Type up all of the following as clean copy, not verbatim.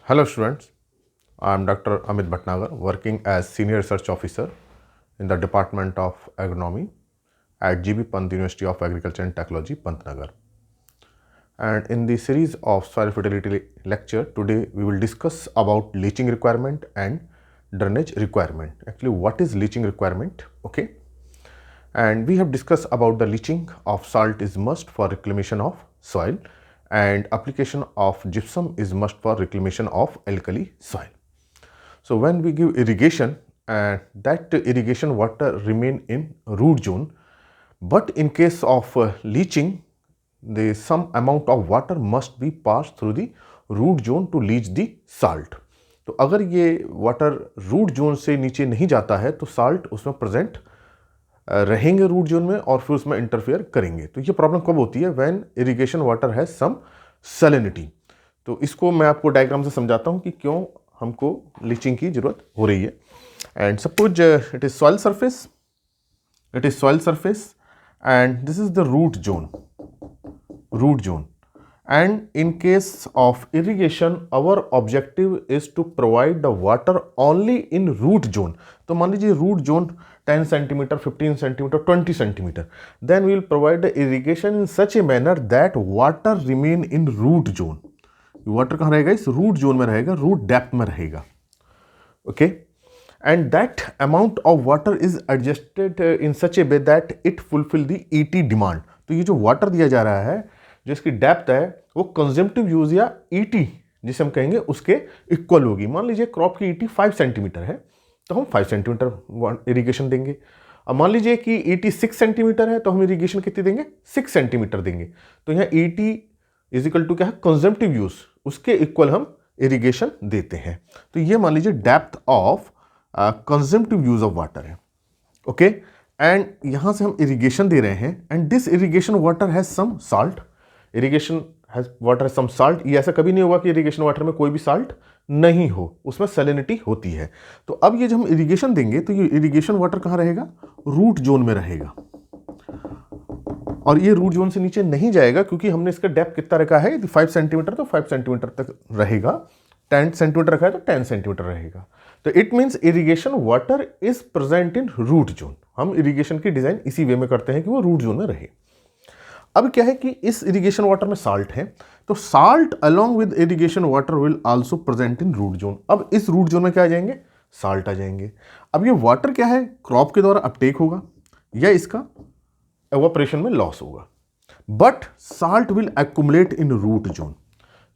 Hello students, I am Dr. Amit Bhatnagar working as Senior Research Officer in the Department of Agronomy at GB Pant University of Agriculture and Technology, Pantnagar. And in the series of soil fertility lecture, today we will discuss about leaching requirement and drainage requirement. Actually, what is leaching requirement? Okay. And we have discussed about the leaching of salt is must for reclamation of soil and application of gypsum is must for reclamation of alkali soil. So when we give irrigation, that irrigation water remain in root zone, but in case of leaching, the some amount of water must be passed through the root zone to leach the salt. तो अगर ये water root zone से नीचे नहीं जाता है तो salt उसमें प्रेजेंट रहेंगे रूट जोन में और फिर उसमें इंटरफेयर करेंगे। तो ये प्रॉब्लम कब होती है? When irrigation water has some salinity. तो इसको मैं आपको डायग्राम से समझाता हूँ कि क्यों हमको लीचिंग की जरूरत हो रही है। And suppose it is soil surface and this is the root zone and in case of irrigation our objective is to provide the water only in root zone. तो मान लीजिए root zone 10 centimetre 15 centimetre 20 centimetre, then we will provide the irrigation in such a manner that water remain in root zone. Water कहाँ रहेगा? इस root zone में रहेगा, root depth में रहेगा. Okay, and that amount of water is adjusted in such a way that it fulfill the ET demand. तो ये जो वाटर दिया जा रहा है, जो इसकी डेप्थ है वो कंजम्पटिव यूज या ईटी जिसे हम कहेंगे उसके इक्वल होगी. मान लीजिए क्रॉप की ईटी 5 सेंटीमीटर है तो हम 5 सेंटीमीटर इरिगेशन देंगे. अब मान लीजिए कि ईटी 6 सेंटीमीटर है तो हम इरिगेशन कितनी देंगे? 6 सेंटीमीटर देंगे. तो यहाँ ईटी इज इक्वल टू क्या है? कंजम्पटिव यूज, उसके इक्वल हम इरिगेशन देते हैं. तो ये मान लीजिए depth of consumptive use of water है. ओके, एंड यहां से हम इरिगेशन दे रहे हैं and this irrigation water has some salt. Irrigation water some salt. ये ऐसा कभी नहीं होगा कि इरिगेशन वाटर में कोई भी साल्ट नहीं हो, उसमें सैलिनिटी होती है. तो अब ये जब हम इरिगेशन देंगे तो ये इरिगेशन वाटर कहाँ रहेगा? रूट जोन में रहेगा. और ये रूट जोन से नीचे नहीं जाएगा क्योंकि हमने इसका डेप्थ कितना रखा है? 5 सेंटीमीटर तो 5 सेंटीमीटर तक रहेगा. 10 सेंटीमीटर रखा है तो 10 सेंटीमीटर रहेगा. तो it means irrigation water is present in root zone. हम इरिगेशन की डिजाइन इसी वे में करते हैं कि वो रूट जोन में रहे. अब क्या है कि इस इरिगेशन वाटर में साल्ट है तो salt along with irrigation water will also present in root zone. अब इस रूट जोन में क्या आ जाएंगे? साल्ट आ जाएंगे. अब ये वाटर क्या है? क्रॉप के द्वारा अपटेक होगा या इसका एवापोरेशन में लॉस होगा, but salt will accumulate in root zone.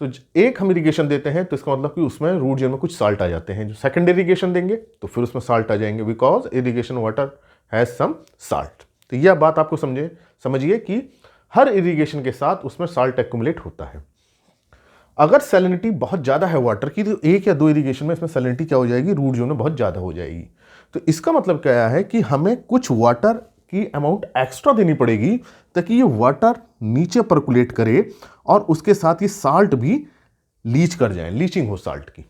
तो एक हम इरिगेशन देते हैं तो इसका मतलब कि उसमें रूट जोन में कुछ साल्ट आ जाते हैं. जो सेकंड इरिगेशन देंगे तो फिर उसमें साल्ट आ जाएंगे because irrigation water has some salt. तो यह बात आपको समझिए कि हर इरिगेशन के साथ उसमें साल्ट एक्युमुलेट होता है. अगर सैलिनिटी बहुत ज़्यादा है वाटर की तो एक या दो इरिगेशन में इसमें सैलिनिटी क्या हो जाएगी? रूट जोन में बहुत ज़्यादा हो जाएगी. तो इसका मतलब क्या है कि हमें कुछ वाटर की अमाउंट एक्स्ट्रा देनी पड़ेगी ताकि ये वाटर नीचे परकुलेट करे और उसके साथ ये साल्ट भी लीच कर जाए, लीचिंग हो साल्ट की.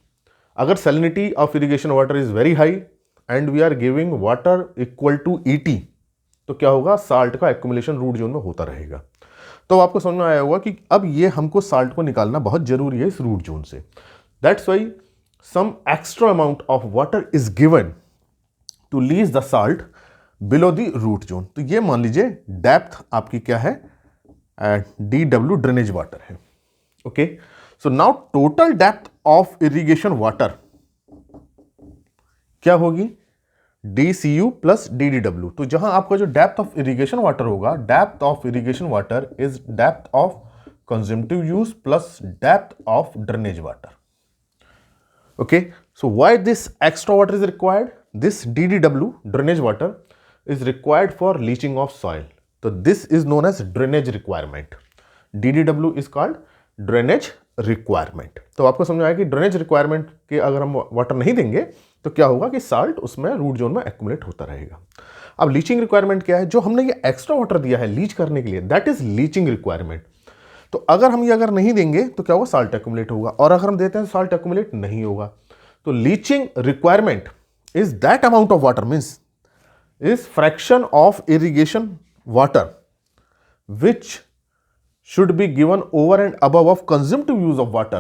अगर salinity of irrigation water is very high and we are giving water equal to ET तो क्या होगा? साल्ट का एक्युमुलेशन रूट जोन में होता रहेगा. तो आपको समझ में आया होगा कि अब ये हमको साल्ट को निकालना बहुत जरूरी है इस रूट जोन से. That's why some extra amount of water is given to leach the salt below the root zone. तो ये मान लीजिए डेप्थ आपकी क्या है? DW ड्रेनेज वाटर है. Okay, so now total depth of irrigation water क्या होगी? DCU plus DDW. तो जहां आपका जो डेप्थ ऑफ इरिगेशन वाटर होगा, depth of irrigation water is depth of consumptive use plus depth of drainage water. Okay, so why this extra water is required? This DDW drainage water is required for leaching of soil. तो this is known as drainage requirement. DDW is called drainage requirement. तो आपको समझ आया कि drainage requirement के अगर हम water नहीं देंगे तो क्या होगा कि साल्ट उसमें रूट जोन में एक्युमुलेट होता रहेगा. अब लीचिंग रिक्वायरमेंट क्या है? जो हमने ये एक्स्ट्रा वाटर दिया है लीच करने के लिए, दैट इज लीचिंग रिक्वायरमेंट. तो अगर हम ये अगर नहीं देंगे तो क्या होगा? साल्ट एक्युमुलेट होगा, और अगर हम देते हैं तो साल्ट एक्युमुलेट नहीं होगा. तो leaching requirement is that amount of water, means is fraction of irrigation water which should be given over and above of consumptive use of water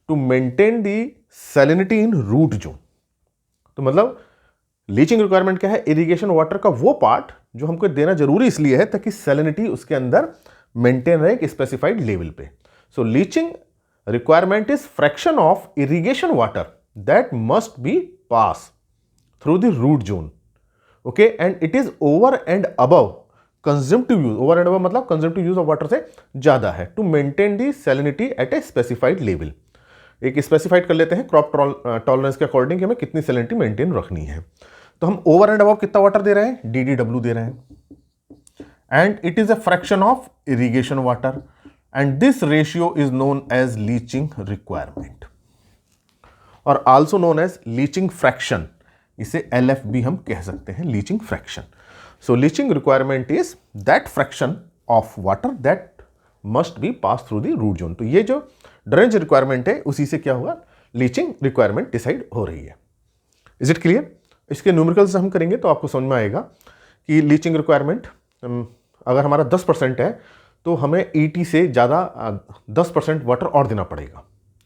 to maintain the salinity in root zone. तो मतलब leaching requirement क्या है? Irrigation water का वो part जो हमको देना जरूरी इसलिए है ताकि सैलिनिटी उसके अंदर मेंटेन रहे एक स्पेसिफाइड लेवल पे। सो leaching requirement is fraction of irrigation water that must be passed through the root zone, okay, and it is over and above consumptive use। over and above मतलब consumptive use of water से ज़्यादा है to maintain the salinity at a specified level। एक specified कर लेते हैं crop tolerance के according कि हमें कितनी सैलिनिटी मेंटेन रखनी है। तो हम ओवर एंड अबव कितना वाटर दे रहे हैं? DDW दे रहे हैं, and it is a fraction of irrigation water, and this ratio is known as leaching requirement और also known as leaching fraction। इसे LF भी हम कह सकते हैं, leaching fraction। So leaching requirement is that fraction of water that must be passed through the root zone। तो ये जो ड्रेनेज रिक्वायरमेंट है उसी से क्या हुआ? लीचिंग रिक्वायरमेंट डिसाइड हो रही है। Is it clear? इसके न्यूमेरिकल्स हम करेंगे तो आपको समझ में आएगा कि लीचिंग रिक्वायरमेंट अगर हमारा 10% है तो हमें 80 से ज़्यादा 10% वाटर और देना पड़ेगा।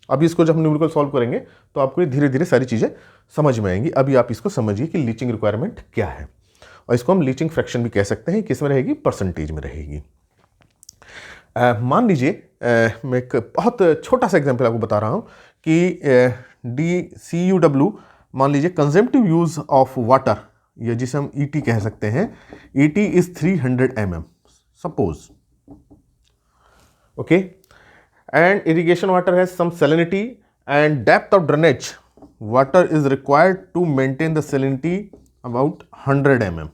अभी इसको जब हम न्यूमेरिकल सॉल्व करेंगे तो आपको धीरे धीरे सारी चीज़ें समझ में आएंगी। अभी आप इसको समझिए कि लीचिंग रिक्वायरमेंट क्या है, और इसको हम लीचिंग फ्रैक्शन भी कह सकते हैं। किस में रहेगी? परसेंटेज में रहेगी। मान लीजिए मैं एक बहुत छोटा सा एग्जाम्पल आपको बता रहा हूँ कि DCUW मान लीजिए कंजम्पटिव यूज़ ऑफ वाटर, या जिसे हम ET कह सकते हैं, ET is 300 mm suppose, okay, and irrigation water has some salinity and depth of drainage water is required to maintain the salinity about 100 mm।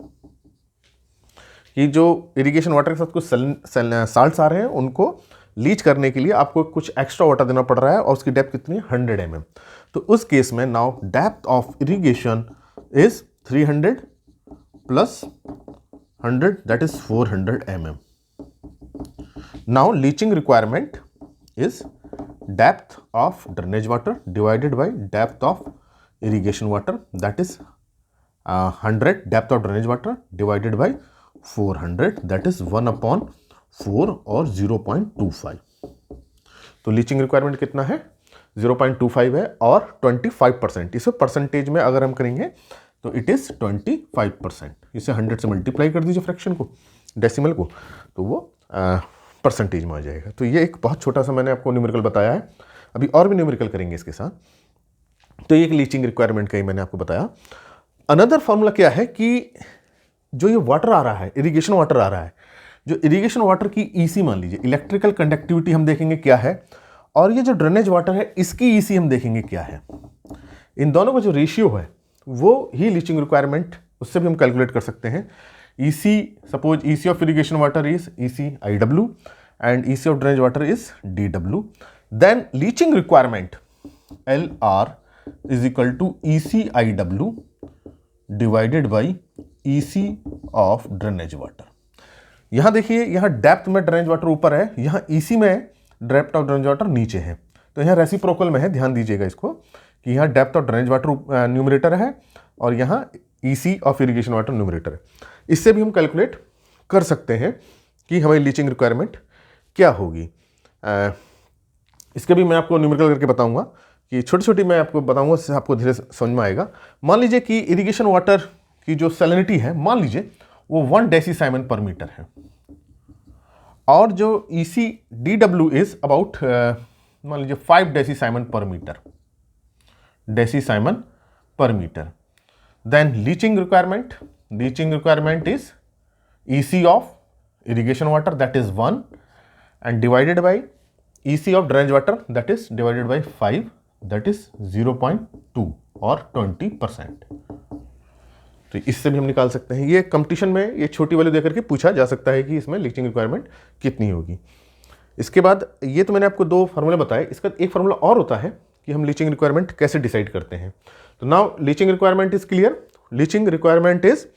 ये जो इरिगेशन वाटर के साथ कुछ साल्ट्स आ रहे हैं उनको लीच करने के लिए आपको कुछ एक्स्ट्रा वाटर देना पड़ रहा है, और उसकी डेप्थ कितनी है? 100 mm। तो उस केस में now depth of irrigation is 300 plus 100 that is 400 mm। Now leaching requirement is depth of drainage water divided by depth of irrigation water, that is 100 depth of drainage water divided by 400, that is 1/4 और 0.25। तो leaching requirement कितना है? 0.25 है, और 25%। इसे percentage में अगर हम करेंगे तो इट इज़ 25%। इसे 100 से मल्टीप्लाई कर दीजिए फ्रैक्शन को, डेसिमल को, तो वो परसेंटेज में आ जाएगा। तो ये एक बहुत छोटा सा मैंने आपको न्यूमेरिकल बताया है। अभी और भी न्यूमेरिकल करेंगे इसके साथ। तो ये एक लीचिंग रिक्वायरमेंट का ही मैंने आपको बताया। अनदर फॉर्मूला क्या है कि जो ये वाटर आ रहा है, इरिगेशन वाटर आ रहा है, जो इरिगेशन वाटर की EC मान लीजिए, इलेक्ट्रिकल कंडक्टिविटी हम देखेंगे क्या है, और ये जो ड्रेनेज वाटर है इसकी EC हम देखेंगे क्या है। इन दोनों का जो रेशियो है वो ही लीचिंग रिक्वायरमेंट, उससे भी हम कैलकुलेट कर सकते हैं। EC, suppose EC of irrigation water is EC/IW and EC of drainage water is DW. Then leaching requirement LR is equal to EC/IW divided by EC of drainage water। यहाँ देखिए, यहाँ depth में drainage water ऊपर है, यहाँ EC में depth of drainage water नीचे है। तो यहाँ रेसिप्रोकल में है, ध्यान दीजिएगा इसको कि यहाँ depth of drainage water numerator है और यहाँ EC of irrigation water numerator है। इससे भी हम कैलकुलेट कर सकते हैं कि हमारी लीचिंग रिक्वायरमेंट क्या होगी। इसके भी मैं आपको न्यूमेरिकल करके बताऊंगा कि छोटी छोटी मैं आपको बताऊंगा, इससे आपको धीरे समझ में आएगा। मान लीजिए कि इरिगेशन वाटर की जो सैलिनिटी है, मान लीजिए वो 1 डेसीसाइमन पर मीटर है, और जो EC/DW इज अबाउट मान लीजिए 5 डेसीसाइमन per metre, decisiemens per metre. Then leaching requirement is EC of irrigation water, that is 1, and divided by EC of drainage water, that is divided by 5, that is 0.2 और 20%। तो इससे भी हम निकाल सकते हैं। ये कंपटीशन में ये छोटी वैल्यू देकर के पूछा जा सकता है कि इसमें लीचिंग रिक्वायरमेंट कितनी होगी। इसके बाद ये तो मैंने आपको 2 फार्मूले बताए, इसका एक फार्मूला और होता है कि हम लीचिंग रिक्वायरमेंट कैसे डिसाइड करते हैं। तो now leaching requirement is clear. Leaching requirement is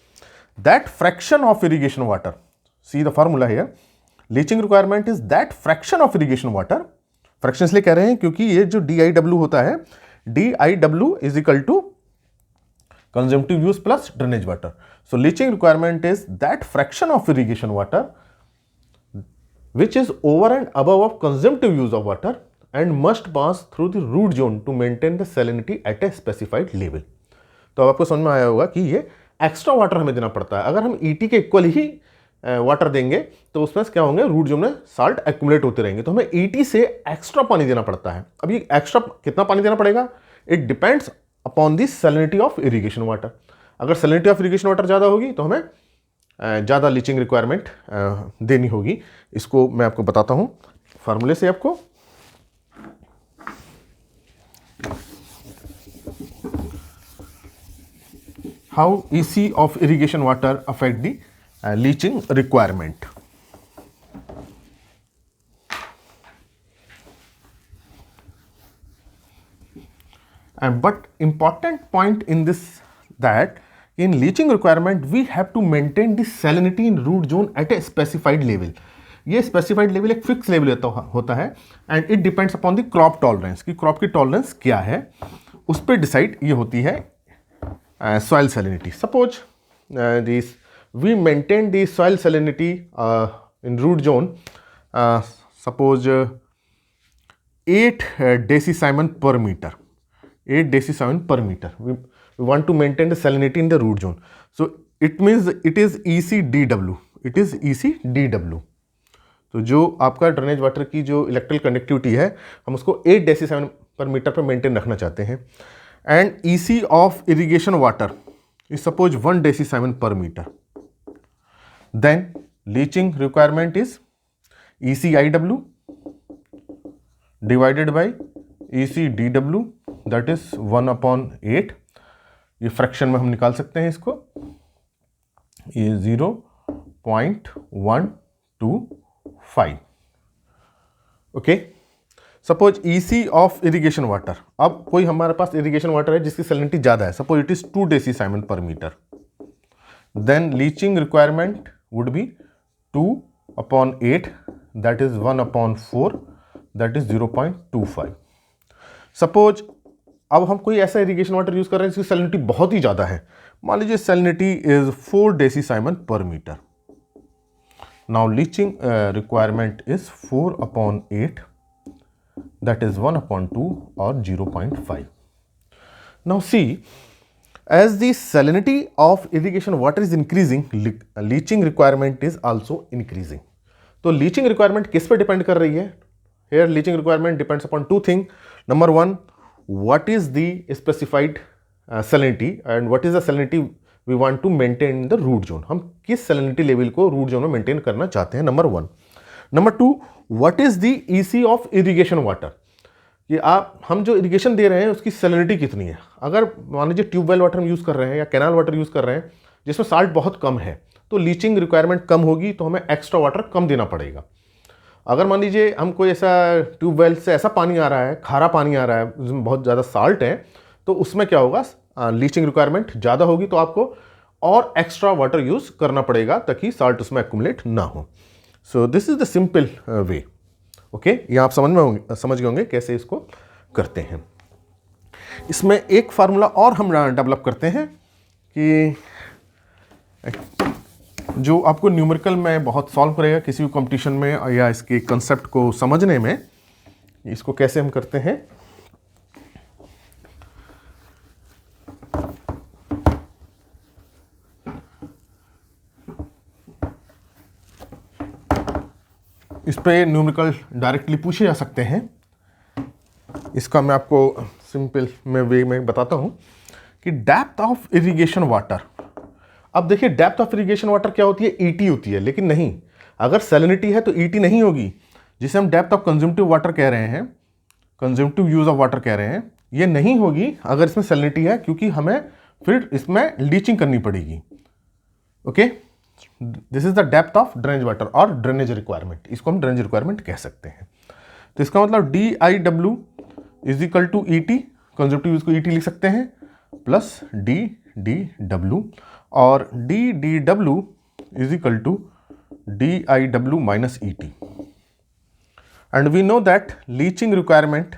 that fraction of irrigation water, see the formula here, leaching requirement is that fraction of irrigation water, fraction इसलिए कह रहे हैं क्योंकि ये जो DIW होता है, DIW is equal to consumptive use plus drainage water। So leaching requirement is that fraction of irrigation water which is over and above of consumptive use of water and must pass through the root zone to maintain the salinity at a specified level. तो अब आपको समझ में आया होगा कि ये extra water हमें देना पड़ता है। अगर हम ईटी के इक्वल ही वाटर देंगे तो उसमें क्या होंगे, रूट जोन में साल्ट एक्यूमुलेट होते रहेंगे, तो हमें ईटी से एक्स्ट्रा पानी देना पड़ता है। अब ये एक्स्ट्रा कितना पानी देना पड़ेगा, it depends upon the salinity of irrigation water. अगर सैलिनिटी ऑफ इरिगेशन वाटर ज़्यादा होगी तो हमें ज़्यादा लीचिंग रिक्वायरमेंट देनी होगी। इसको मैं आपको बताता हूँ फार्मूले से आपको। How EC of irrigation water affect the leaching requirement. But important point in this that in leaching requirement we have to maintain the salinity in root zone at a specified level. ये specified level एक fixed level होता है and it depends upon the crop tolerance कि crop की tolerance क्या है, उस पर decide ये होती है soil salinity. Suppose we maintain the soil salinity in root zone, suppose 8 decicymon per meter. 8 decicymon per meter. We want to maintain the salinity in the root zone. So it means it is ECDW. It is ECDW. तो जो आपका drainage water की जो electrical conductivity है, हम उसको 8 डेसीसाइमन per metre पर maintain रखना चाहते हैं। And EC of irrigation water is suppose 1 decisimon per meter. Then leaching requirement is ECIW divided by ECDW, that is 1/8. ये फ्रैक्शन में हम निकाल सकते हैं इसको, ये 0.125। Okay, suppose EC of irrigation water. अब कोई हमारे पास इरिगेशन वाटर है जिसकी सैलिनिटी ज़्यादा है, suppose it is 2 decisiemens per metre, then leaching requirement would be 2/8, that is 1/4, that is 0.25। Suppose अब हम कोई ऐसा इरिगेशन वाटर यूज कर रहे हैं जिसकी सैलिनिटी बहुत ही ज़्यादा है, मान लीजिए salinity is 4 decisiemens per metre. Now leaching requirement is 4/8, that is 1/2 or 0.5. Now see, as the salinity of irrigation water is increasing, leaching requirement is also increasing. तो leaching requirement किस पे डिपेंड कर रही है? Here leaching requirement depends upon two things. Number one, what is the specified salinity and what is the salinity we want to maintain in the root zone. हम किस salinity level को root zone में maintain करना चाहते हैं, number 1. Number 2, what is the EC of irrigation water, ये हम जो इरिगेशन दे रहे हैं उसकी सैलिनिटी कितनी है। अगर मान लीजिए ट्यूबवेल वाटर हम यूज़ कर रहे हैं या कैनाल वाटर यूज़ कर रहे हैं जिसमें साल्ट बहुत कम है, तो लीचिंग रिक्वायरमेंट कम होगी, तो हमें एक्स्ट्रा वाटर कम देना पड़ेगा। अगर मान लीजिए हम कोई ऐसा ट्यूबवेल से ऐसा पानी आ रहा है, खारा पानी आ रहा है जिसमें बहुत ज़्यादा साल्ट है, तो उसमें क्या होगा, लीचिंग रिक्वायरमेंट ज़्यादा होगी, तो आपको और एक्स्ट्रा वाटर यूज़ करना पड़ेगा ताकि साल्ट उसमें एक्यूमुलेट ना हो। So this is the simple way. Okay, ये आप समझ गए होंगे कैसे इसको करते हैं। इसमें एक फार्मूला और हम डेवलप करते हैं कि जो आपको न्यूमेरिकल में बहुत सॉल्व करेगा किसी भी कंपटीशन में, या इसके कंसेप्ट को समझने में। इसको कैसे हम करते हैं, इस पे न्यूमेरिकल डायरेक्टली पूछे जा सकते हैं। इसका मैं आपको सिंपल वे में बताता हूं कि डेप्थ ऑफ इरिगेशन वाटर। अब देखिए डेप्थ ऑफ इरिगेशन वाटर क्या होती है, ET होती है, लेकिन नहीं, अगर सैलिनिटी है तो ET नहीं होगी। जिसे हम डेप्थ ऑफ कंज्यूमटिव वाटर कह रहे हैं, कंज्यूमटिव यूज ऑफ वाटर कह रहे हैं, ये नहीं होगी अगर इसमें सैलिनिटी है, क्योंकि हमें फिर इसमें लीचिंग करनी पड़ेगी। Okay, this is the depth of drainage water और ड्रेनेज रिक्वायरमेंट, इसको हम ड्रेनेज रिक्वायरमेंट कह सकते हैं। तो इसका मतलब DIW is equal to ET, consumptive use को ET लिख सकते हैं, प्लस DDW, और DDW is equal to DIW minus ET। And we know that leaching requirement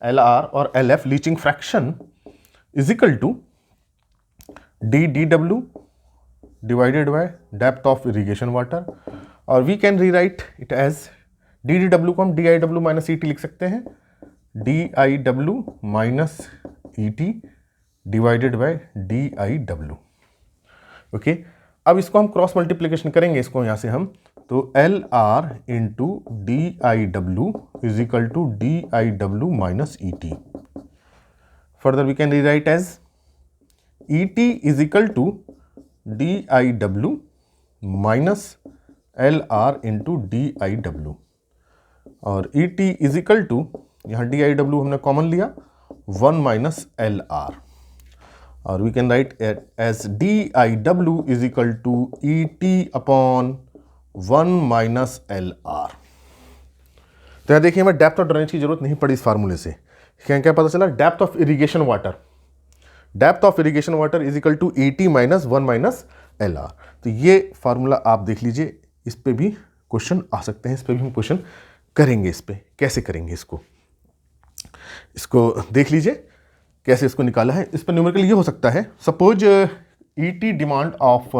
LR और LF, leaching fraction, is equal to DDW divided by depth of irrigation water, or we can rewrite it as D D W को हम D I W minus E T लिख सकते हैं, D I W minus E T divided by D I W. Okay, अब इसको हम cross multiplication करेंगे, इसको यहाँ से हम, तो L R into D I W is equal to D I W minus E T. Further we can rewrite as E T is equal to D I W minus L R into D I W, और E T is equal to, यहाँ D I W हमने common लिया, 1 minus L R, और we can write as D I W is equal to E T upon 1 minus L R. तो यहाँ देखिए हमें depth of drainage की जरूरत नहीं पड़ी इस फार्मूले से। क्या क्या पता चला, depth of irrigation water, depth of irrigation water is equal to E T minus 1 minus L R. तो ये फार्मूला आप देख लीजिए, इस पे भी क्वेश्चन आ सकते हैं, इस पे भी हम क्वेश्चन करेंगे। इस पे कैसे करेंगे, इसको देख लीजिए कैसे इसको निकाला है। इस पर न्यूमेरिकल ये हो सकता है, suppose E T demand of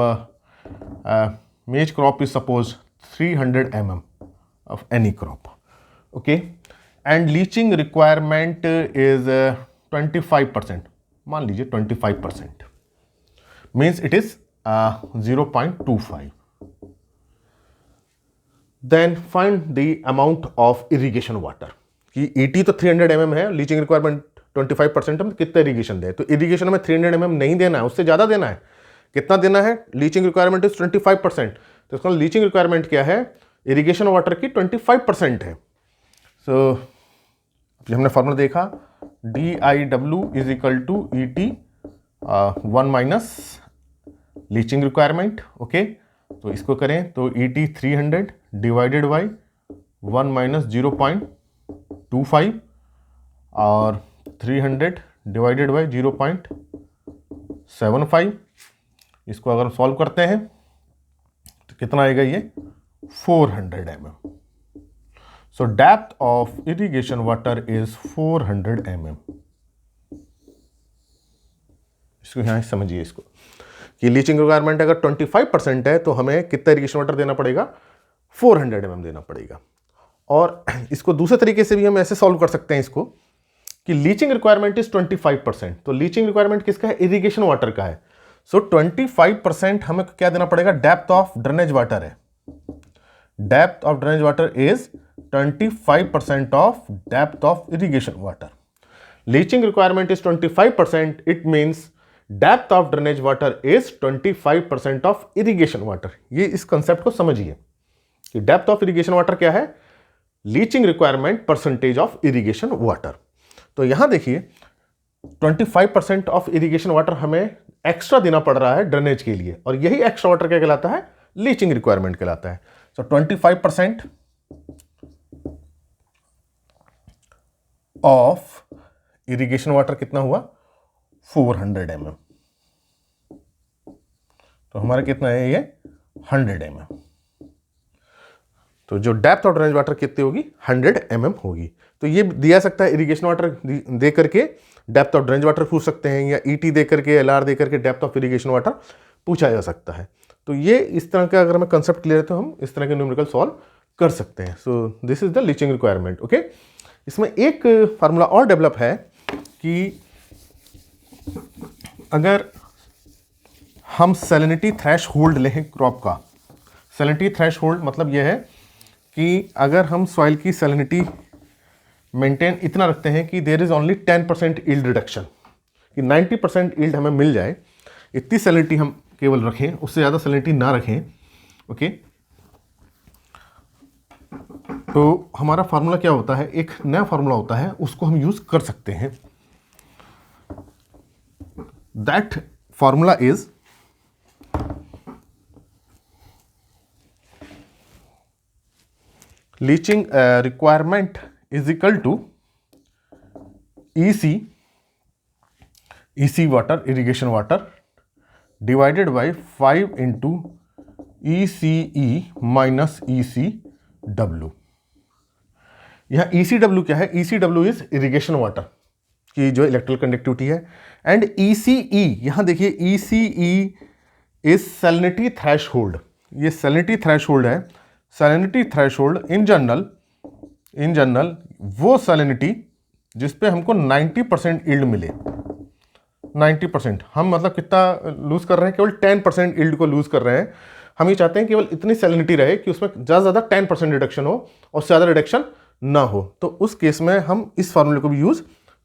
maize crop is suppose 300 mm of any crop, okay, and leaching requirement is 25%, मान लीजिए 25%, means it is 0.25। Then find the amount of irrigation water, कि ईटी तो 300 mm है, leaching requirement 25% हम कितना irrigation दें, तो irrigation हमें 300 mm नहीं देना है, उससे ज़्यादा देना है। कितना देना है, लीचिंग रिक्वायरमेंट इज 25%, तो इसका लीचिंग रिक्वायरमेंट क्या है, इरिगेशन वाटर की 25% है। सो हमने फॉर्मूला देखा, D I W is equal to E T 1 minus leaching requirement, okay. तो इसको करें तो E T 300 divided by 1 minus 0.25 और 300 डिवाइडेड बाई 0.75। इसको अगर हम सॉल्व करते हैं तो कितना आएगा, ये 400 mm। So depth of irrigation water is 400 mm। इसको यहाँ समझिए, इसको कि लीचिंग रिक्वायरमेंट अगर 25% है तो हमें कितना इरिगेशन वाटर देना पड़ेगा, 400 mm देना पड़ेगा। और इसको दूसरे तरीके से भी हम ऐसे सॉल्व कर सकते हैं इसको, कि लीचिंग रिक्वायरमेंट इज 25%, तो लीचिंग रिक्वायरमेंट किसका है, इरिगेशन वाटर का है। सो 25% हमें क्या देना पड़ेगा, डेप्थ ऑफ ड्रेनेज वाटर है, depth of drainage water is 25% of depth of irrigation water. Leaching requirement is 25%, it means depth of drainage water is 25% of irrigation water. ये इस कंसेप्ट को समझिए कि डेप्थ ऑफ इरिगेशन वाटर क्या है, leaching requirement percentage of irrigation water. तो यहां देखिए 25% ऑफ इरिगेशन वाटर हमें एक्स्ट्रा देना पड़ रहा है ड्रेनेज के लिए, और यही एक्स्ट्रा वाटर क्या कहलाता है, लीचिंग रिक्वायरमेंट कहलाता है। सो 25% ऑफ इरिगेशन वाटर कितना हुआ, 400 mm। तो हमारा कितना है, ये 100 mm। तो जो डेप्थ ऑफ ड्रेनेज वाटर कितनी होगी, 100 mm होगी। तो ये दिया सकता है, इरिगेशन वाटर दे करके डेप्थ ऑफ ड्रेनेज वाटर पूछ सकते हैं, या ईटी दे करके, एलआर दे करके डेप्थ ऑफ इरिगेशन वाटर पूछा जा सकता है। तो ये इस तरह का अगर हमें कंसेप्ट क्लियर है तो हम इस तरह के न्यूमेरिकल सॉल्व कर सकते हैं। So this is the leaching requirement, okay. इसमें एक फार्मूला और डेवलप है कि अगर हम सैलिनिटी थ्रेशहोल्ड लें क्रॉप का, सैलिनिटी थ्रेशहोल्ड मतलब यह है कि अगर हम सॉइल की सैलिनिटी मेंटेन इतना रखते हैं कि there is only 10% yield reduction, कि 90% यील्ड हमें मिल जाए, इतनी सैलिनिटी हम केवल रखें, उससे ज़्यादा सैलिनिटी ना रखें, ओके। तो हमारा फार्मूला क्या होता है, एक नया फार्मूला होता है, उसको हम यूज कर सकते हैं। That formula is leaching requirement is equal to EC water, irrigation water, divided by 5 into ECE minus ECW। यहाँ ECW क्या है, ECW इज इरिगेशन वाटर की जो इलेक्ट्रिकल कंडक्टिविटी है, एंड ECE, यहाँ देखिए ECE इज सैलिनिटी थ्रेशहोल्ड। ये salinity threshold है। Salinity threshold in general in general वो सैलिनिटी जिस पे हमको 90% यील्ड मिले। 90% हम मतलब कितना लूज़ कर रहे हैं, केवल 10% यील्ड को लूज़ कर रहे हैं। हम ये चाहते हैं केवल इतनी सैलिनिटी रहे कि उसमें ज़्यादा से ज़्यादा 10% रिडक्शन हो और ज़्यादा रिडक्शन ना हो। तो उस केस में हम इस फार्मूले को भी यूज़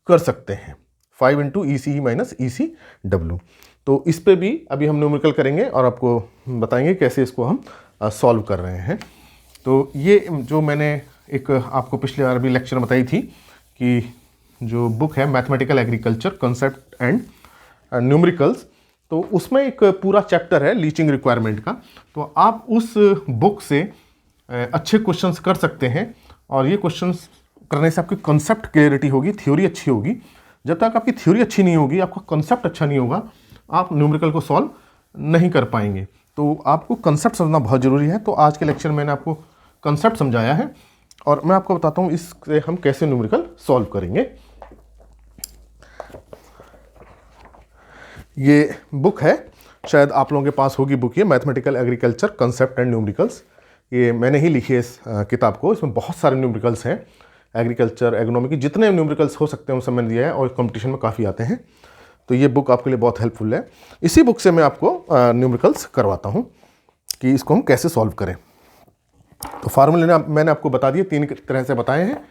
कर सकते हैं, 5 इंटू ECE माइनस ECW। तो इस पे भी अभी हम न्यूमेरिकल करेंगे और आपको बताएंगे कैसे इसको हम सॉल्व कर रहे हैं। तो ये जो मैंने एक आपको पिछले बार भी लेक्चर में बताई थी कि जो बुक है mathematical agriculture concept and numericals, तो उसमें एक पूरा चैप्टर है लीचिंग रिक्वायरमेंट का। तो आप उस बुक से अच्छे क्वेश्चंस कर सकते हैं और ये क्वेश्चंस करने से आपकी कंसेप्ट क्लियरिटी होगी, थ्योरी अच्छी होगी। जब तक आपकी थ्योरी अच्छी नहीं होगी, आपका कंसेप्ट अच्छा नहीं होगा, आप न्यूमेरिकल को सॉल्व नहीं कर पाएंगे। तो आपको कंसेप्ट समझना बहुत ज़रूरी है। तो आज के लेक्चर में मैंने आपको कंसेप्ट समझाया है और मैं आपको बताता हूँ इससे हम कैसे न्यूमेरिकल सॉल्व करेंगे। ये बुक है, शायद आप लोगों के पास होगी बुक, ये mathematical agriculture concept and numericals. ये मैंने ही लिखी है इस किताब को। इसमें बहुत सारे न्यूमेरिकल्स हैं, एग्रीकल्चर एग्रोनॉमी की जितने न्यूमेरिकल्स हो सकते हैं वो सब मैंने दिया है और कंपटीशन में काफ़ी आते हैं। तो ये बुक आपके लिए बहुत हेल्पफुल है। इसी बुक से मैं आपको न्यूमेरिकल्स करवाता हूँ कि इसको हम कैसे सॉल्व करें। तो फार्मूले मैंने आपको बता दिए, 3 तरह से बताए हैं।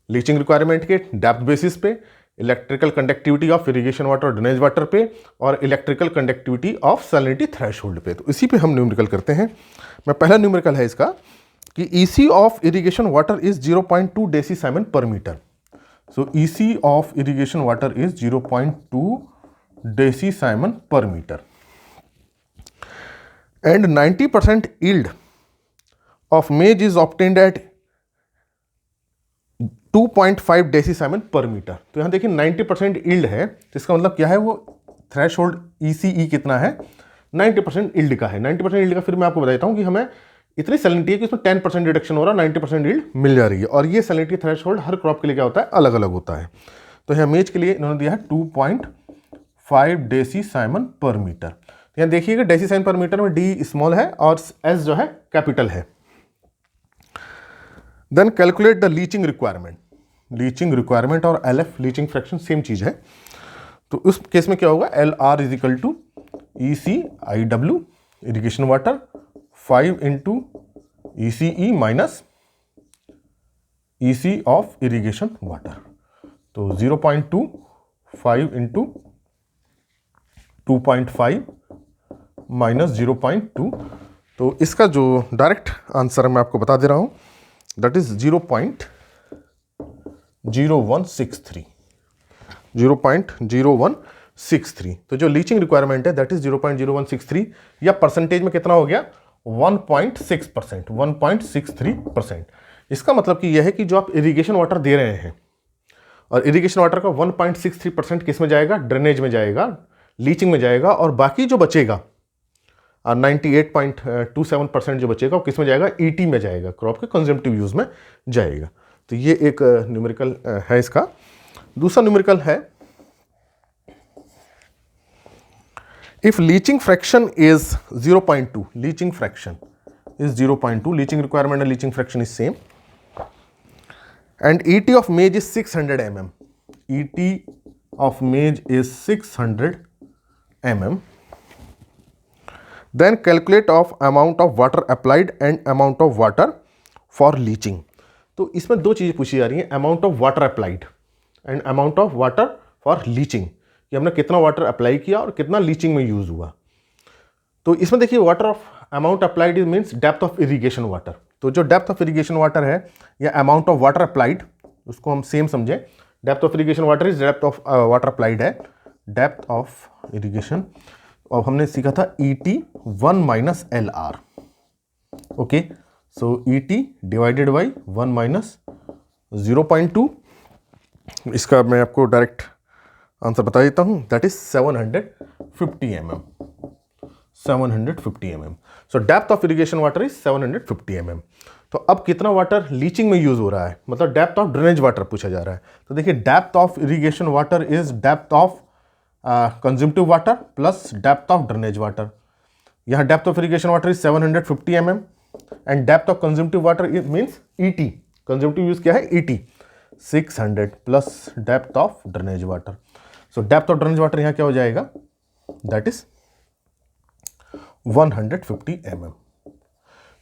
लीचिंग रिक्वायरमेंट के डेप्थ बेसिस पे, electrical conductivity of irrigation water और ड्रेनेज वाटर पे, और electrical conductivity of salinity threshold पे। तो इसी पे हम न्यूमेरिकल करते हैं। मैं पहला न्यूमेरिकल है इसका कि EC of irrigation water is 0.2 decisiemens per metre. So EC of irrigation water is 0.2 decisiemens per metre and 90% yield of maize is obtained at 2.5 decisiemens per metre. तो यहाँ देखिए 90% यील्ड है, तो इसका मतलब क्या है, वो थ्रेशोल्ड ECE कितना है, 90% यील्ड का है। 90% यील्ड का फिर मैं आपको बताता हूँ कि हमें इतनी सैलिनिटी है कि इसमें 10% रिडक्शन हो रहा है, 90% यील्ड मिल जा रही है। और ये सैलिनिटी थ्रेशोल्ड हर क्रॉप के लिए क्या होता है, अलग अलग होता है। तो यहाँ मेज के लिए इन्होंने दिया है 2.5 डेसीसाइमन पर मीटर। तो यहाँ देखिएगा डेसीसाइमन पर मीटर में D स्मॉल है और S जो है कैपिटल है। Then calculate the leaching requirement. Leaching requirement और LF लीचिंग फ्रैक्शन सेम चीज है। तो उस केस में क्या होगा, LR is equal to ECIW irrigation water 5 into ECE minus EC of irrigation water. तो 0.25 इंटू 2.5 माइनस 0.2। तो इसका जो डायरेक्ट आंसर मैं आपको बता दे रहा हूं, दैट इज 0.0163। 0.0163। तो जो लीचिंग रिक्वायरमेंट है दैट इज 0.0163, या परसेंटेज में कितना हो गया, 1.6%, 1.63%। इसका मतलब कि यह है कि जो आप इरिगेशन वाटर दे रहे हैं, और इरिगेशन वाटर का 1.63% किस में जाएगा, ड्रेनेज में जाएगा, लीचिंग में जाएगा, और बाकी जो बचेगा 98.27% जो बचेगा वो किस में जाएगा, ET में जाएगा, क्रॉप के कंजम्पटिव यूज में जाएगा। तो ये एक न्यूमेरिकल है इसका। दूसरा न्यूमेरिकल है, if leaching fraction is 0.2, leaching fraction is 0.2, leaching requirement and leaching fraction is same, and ET of मेज इज 600 mm, ET ऑफ मेज is 600 mm, then calculate of amount of water applied and amount of water for leaching। तो इसमें दो चीजें पूछी जा रही हैं, amount of water applied and amount of water for leaching, कि हमने कितना वाटर अप्लाई किया और कितना लीचिंग में यूज हुआ। तो इसमें देखिए water of amount applied is means depth of irrigation water. तो जो डेप्थ ऑफ इरिगेशन वाटर है या अमाउंट ऑफ वाटर अप्लाइड, उसको हम सेम समझें, depth of irrigation water is depth of water applied है, डेप्थ ऑफ इरिगेशन। और हमने सीखा था ET 1 minus LR। Okay, so ET divided by 1 minus 0.2। इसका मैं आपको डायरेक्ट आंसर बता देता हूं, that is 750 mm, 750 mm। So depth of irrigation water is 750 mm। तो अब कितना वाटर लीचिंग में यूज हो रहा है, मतलब डेप्थ ऑफ ड्रेनेज वाटर पूछा जा रहा है। तो देखिए depth of irrigation water is depth of consumptive water plus depth of drainage water. यहाँ depth of irrigation water is 750 mm and depth of consumptive water is means ET, conservative use क्या है 80, 600 plus depth of drainage water. So depth of drainage water यहाँ क्या हो जाएगा, that is 150 mm।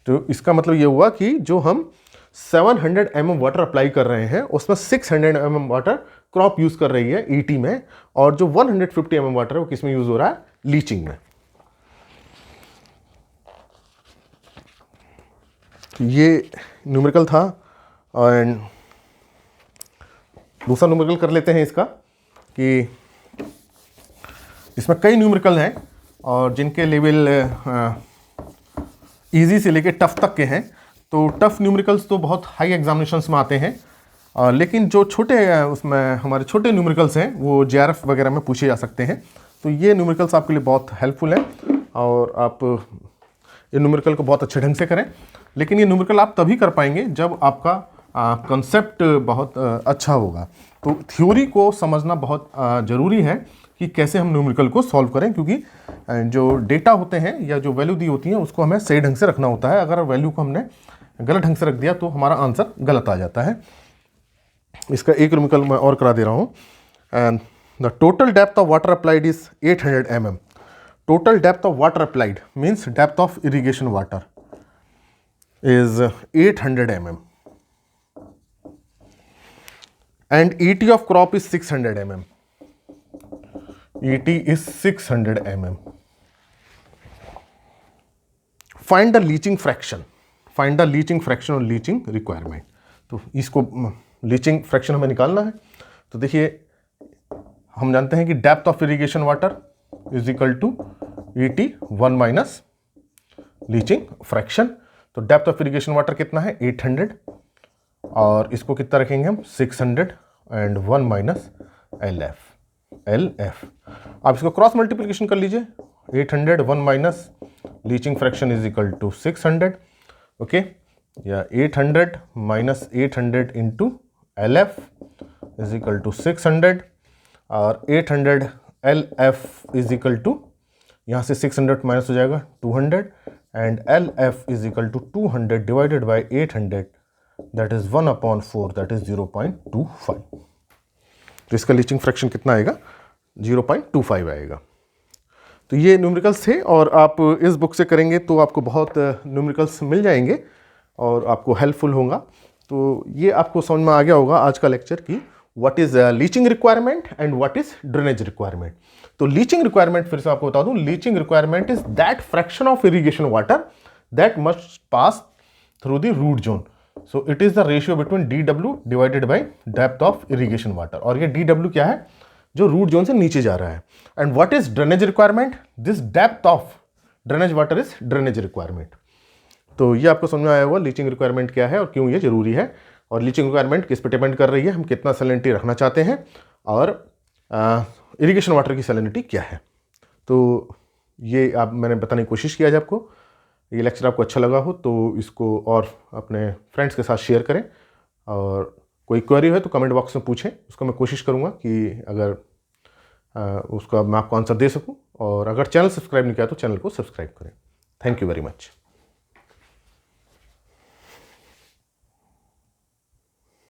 तो इसका मतलब ये हुआ कि जो हम 700 mm वाटर अप्लाई कर रहे हैं उसमें 600 mm वाटर क्रॉप यूज कर रही है 80 में, और जो 150 mm वाटर है वो किस में यूज हो रहा है, लीचिंग में। तो ये न्यूमेरिकल था, एंड दूसरा न्यूमेरिकल कर लेते हैं इसका, कि इसमें कई न्यूमेरिकल हैं और जिनके लेवल इजी से लेके टफ तक के हैं। तो टफ न्यूमेरिकल्स तो बहुत हाई एग्जामिनेशंस में आते हैं, लेकिन जो छोटे उसमें हमारे छोटे न्यूमेरिकल्स हैं वो JRF वगैरह में पूछे जा सकते हैं। तो ये न्यूमेरिकल्स आपके लिए बहुत हेल्पफुल हैं और आप ये न्यूमेरिकल को बहुत अच्छे ढंग से करें। लेकिन ये न्यूमेरिकल आप तभी कर पाएंगे जब आपका कंसेप्ट बहुत अच्छा होगा। तो थ्योरी को समझना बहुत ज़रूरी है कि कैसे हम न्यूमेरिकल को सॉल्व करें, क्योंकि जो डेटा होते हैं या जो वैल्यू दी होती है उसको हमें सही ढंग से रखना होता है। अगर वैल्यू को हमने गलत ढंग से रख दिया तो हमारा आंसर गलत आ जाता है। इसका एक न्यूमेरिकल मैं और करा दे रहा हूँ। And the total depth of water applied is 800 mm। Total depth of water applied means depth of irrigation water is 800 mm and ET of crop is 600 mm. ET is 600 mm. Find the leaching fraction. Find the leaching fraction और leaching requirement. तो इसको leaching fraction हमें निकालना है। तो देखिए हम जानते हैं कि depth of irrigation water is equal to ET 1 minus leaching fraction. तो डेप्थ ऑफ इरिगेशन वाटर कितना है 800, और इसको कितना रखेंगे हम 600 एंड 1 माइनस LF। आप इसको क्रॉस मल्टीप्लिकेशन कर लीजिए, 800 1 minus leaching fraction is equal to 600, okay, या 800 minus 800 into LF is equal to 600, और 800 LF इज इक्वल टू, यहाँ से 600 माइनस हो जाएगा 200, and LF is equal to 200 divided by 800, that is 1/4, that is 0.25। तो इसका लीचिंग फ्रैक्शन कितना आएगा 0.25 आएगा। तो ये न्यूमेरिकल्स थे, और आप इस बुक से करेंगे तो आपको बहुत न्यूमेरिकल्स मिल जाएंगे और आपको हेल्पफुल होगा। तो ये आपको समझ में आ गया होगा आज का लेक्चर की what is leaching requirement and what is drainage requirement. तो लीचिंग रिक्वायरमेंट फिर से आपको बता दूं, leaching requirement is that fraction of irrigation water that must pass through the root zone. So it is the ratio between DW divided by depth of irrigation water, और ये DW क्या है, जो रूट जोन से नीचे जा रहा है। And what is drainage requirement, this depth of drainage water is drainage requirement. तो ये आपको समझ में आया होगा लीचिंग रिक्वायरमेंट क्या है और क्यों ये जरूरी है, और लीचिंग रिक्वायरमेंट किस पे डिपेंड कर रही है, हम कितना सैलिनिटी रखना चाहते हैं, और इरिगेशन वाटर की सैलिनिटी क्या है। तो ये आप मैंने बताने की कोशिश किया है। आपको ये लेक्चर आपको अच्छा लगा हो तो इसको और अपने फ्रेंड्स के साथ शेयर करें, और कोई क्वेरी है तो कमेंट बॉक्स में पूछें, उसको मैं कोशिश करूँगा कि अगर उसका मैं आपको आंसर दे सकूँ। और अगर चैनल सब्सक्राइब नहीं किया तो चैनल को सब्सक्राइब करें। Thank you very much.